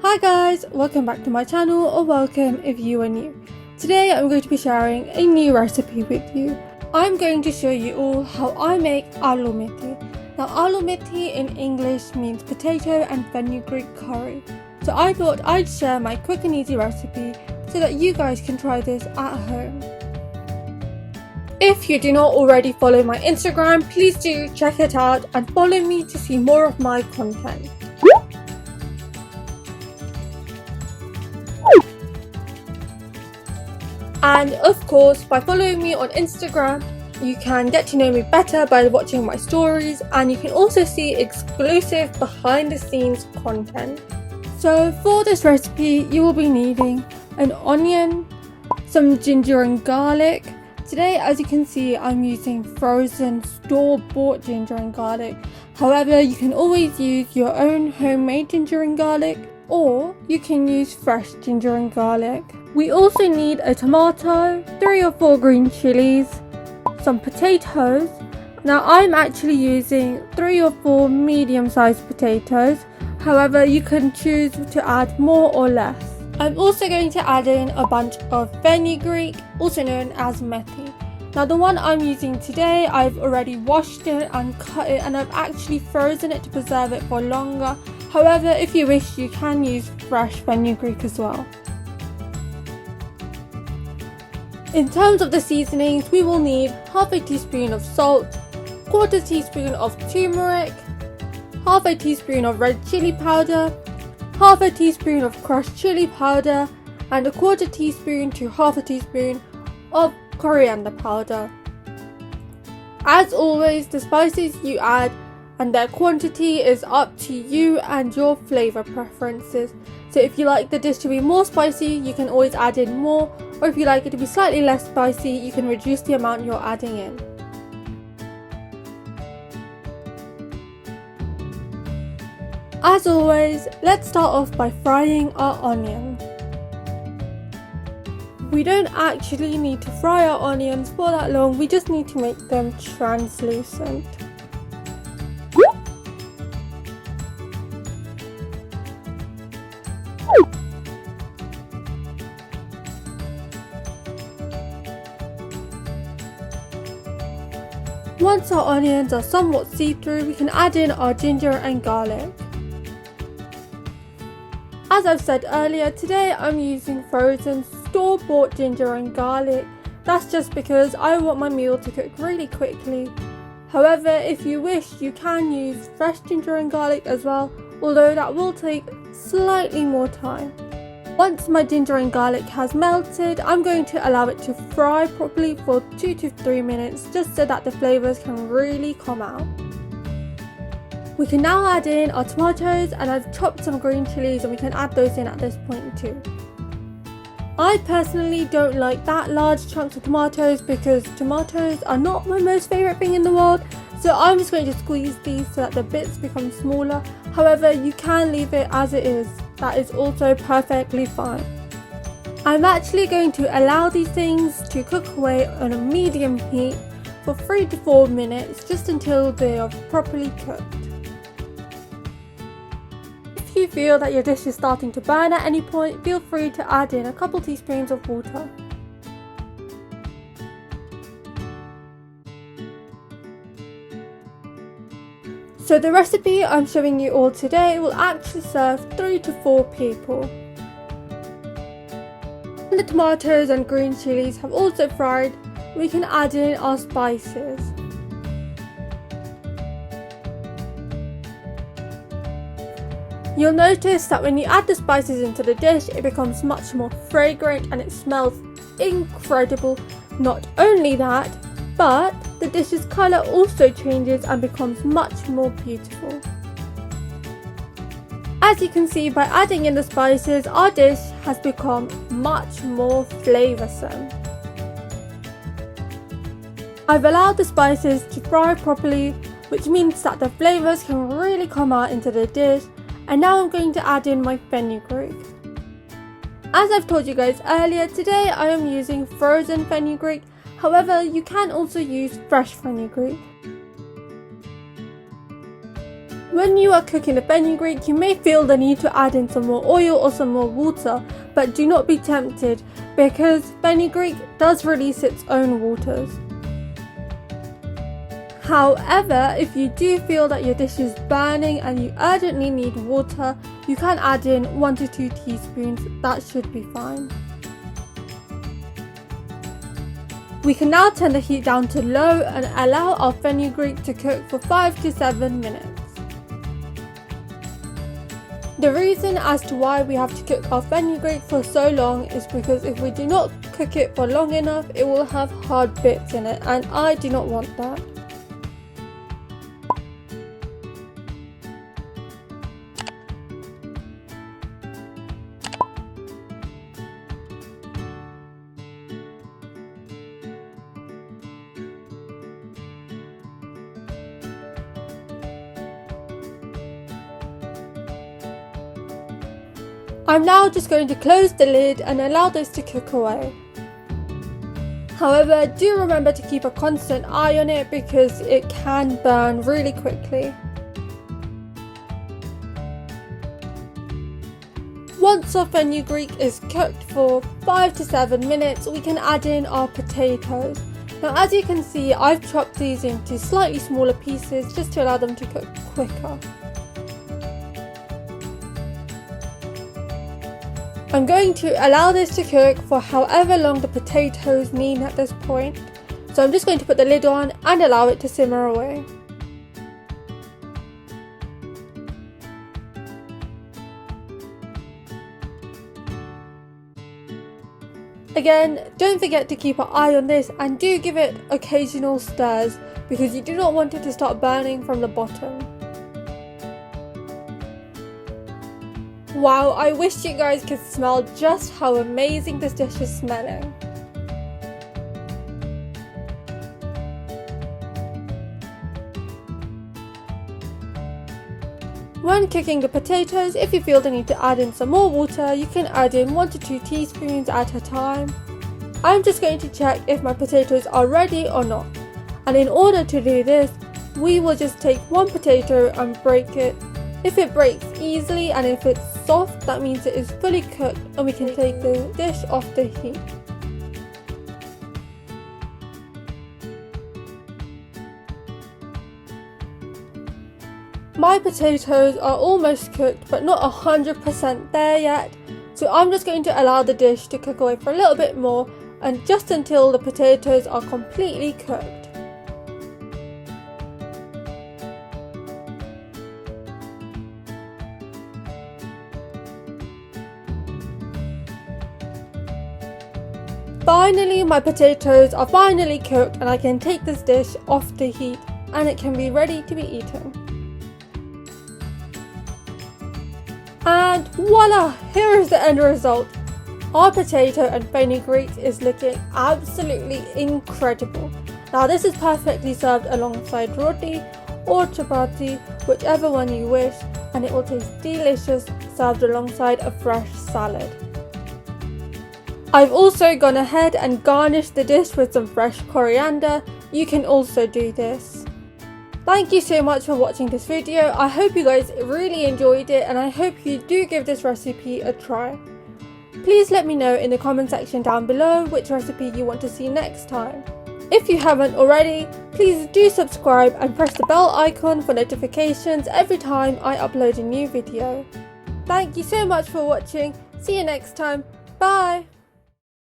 Hi guys, welcome back to my channel, or welcome if you are new. Today I'm going to be sharing a new recipe with you. I'm going to show you all how I make aloo methi. Now aloo methi in English means potato and fenugreek curry. So I thought I'd share my quick and easy recipe so that you guys can try this at home. If you do not already follow my Instagram, please do check it out and follow me to see more of my content. And of course, by following me on Instagram, you can get to know me better by watching my stories, and you can also see exclusive behind the scenes content. So for this recipe, you will be needing an onion, some ginger and garlic. Today, as you can see, I'm using frozen store-bought ginger and garlic. However, you can always use your own homemade ginger and garlic, or you can use fresh ginger and garlic. We also need a tomato, 3 or 4 green chilies, some potatoes. Now I'm actually using 3 or 4 medium-sized potatoes. However, you can choose to add more or less. I'm also going to add in a bunch of fenugreek, also known as methi. Now the one I'm using today, I've already washed it and cut it, and I've actually frozen it to preserve it for longer. However, if you wish, you can use fresh fenugreek as well. In terms of the seasonings, we will need half a teaspoon of salt, quarter teaspoon of turmeric, half a teaspoon of red chili powder, half a teaspoon of crushed chili powder, and a quarter teaspoon to half a teaspoon of coriander powder. As always, the spices you add and their quantity is up to you and your flavour preferences. So if you like the dish to be more spicy, you can always add in more, or if you like it to be slightly less spicy, you can reduce the amount you're adding in. As always, let's start off by frying our onions. We don't actually need to fry our onions for that long, we just need to make them translucent. Once our onions are somewhat see-through, we can add in our ginger and garlic. As I've said earlier, today I'm using frozen store-bought ginger and garlic. That's just because I want my meal to cook really quickly. However, if you wish, you can use fresh ginger and garlic as well, although that will take slightly more time. Once my ginger and garlic has melted, I'm going to allow it to fry properly for 2 to 3 minutes, just so that the flavours can really come out. We can now add in our tomatoes, and I've chopped some green chilies, and we can add those in at this point too. I personally don't like that large chunks of tomatoes because tomatoes are not my most favourite thing in the world, so I'm just going to squeeze these so that the bits become smaller. However, you can leave it as it is. That is also perfectly fine. I'm actually going to allow these things to cook away on a medium heat for 3 to 4 minutes, just until they are properly cooked. If you feel that your dish is starting to burn at any point, feel free to add in a couple teaspoons of water. So the recipe I'm showing you all today will actually serve 3 to 4 people. When the tomatoes and green chilies have also fried, we can add in our spices. You'll notice that when you add the spices into the dish, it becomes much more fragrant and it smells incredible. Not only that, but the dish's colour also changes and becomes much more beautiful. As you can see, by adding in the spices, our dish has become much more flavoursome. I've allowed the spices to fry properly, which means that the flavours can really come out into the dish. And now I'm going to add in my fenugreek. As I've told you guys earlier, today I am using frozen fenugreek. However, you can also use fresh fenugreek. When you are cooking the fenugreek, you may feel the need to add in some more oil or some more water, but do not be tempted because fenugreek does release its own waters. However, if you do feel that your dish is burning and you urgently need water, you can add in 1 to 2 teaspoons, that should be fine. We can now turn the heat down to low and allow our fenugreek to cook for 5 to 7 minutes. The reason as to why we have to cook our fenugreek for so long is because if we do not cook it for long enough, it will have hard bits in it, and I do not want that. I'm now just going to close the lid and allow this to cook away. However, do remember to keep a constant eye on it because it can burn really quickly. Once our fenugreek is cooked for 5 to 7 minutes, we can add in our potatoes. Now, as you can see, I've chopped these into slightly smaller pieces just to allow them to cook quicker. I'm going to allow this to cook for however long the potatoes need at this point. So I'm just going to put the lid on and allow it to simmer away. Again, don't forget to keep an eye on this and do give it occasional stirs because you do not want it to start burning from the bottom. Wow, I wish you guys could smell just how amazing this dish is smelling. When cooking the potatoes, if you feel the need to add in some more water, you can add in 1 to 2 teaspoons at a time. I'm just going to check if my potatoes are ready or not. And in order to do this, we will just take one potato and break it. If it breaks easily and if it's soft, that means it is fully cooked and we can take the dish off the heat. My potatoes are almost cooked but not 100% there yet, so I'm just going to allow the dish to cook away for a little bit more and just until the potatoes are completely cooked. Finally, my potatoes are finally cooked and I can take this dish off the heat and it can be ready to be eaten. And voila! Here is the end result. Our potato and fenugreek is looking absolutely incredible. Now this is perfectly served alongside roti or chapati, whichever one you wish, and it will taste delicious served alongside a fresh salad. I've also gone ahead and garnished the dish with some fresh coriander. You can also do this. Thank you so much for watching this video. I hope you guys really enjoyed it and I hope you do give this recipe a try. Please let me know in the comment section down below which recipe you want to see next time. If you haven't already, please do subscribe and press the bell icon for notifications every time I upload a new video. Thank you so much for watching. See you next time. Bye!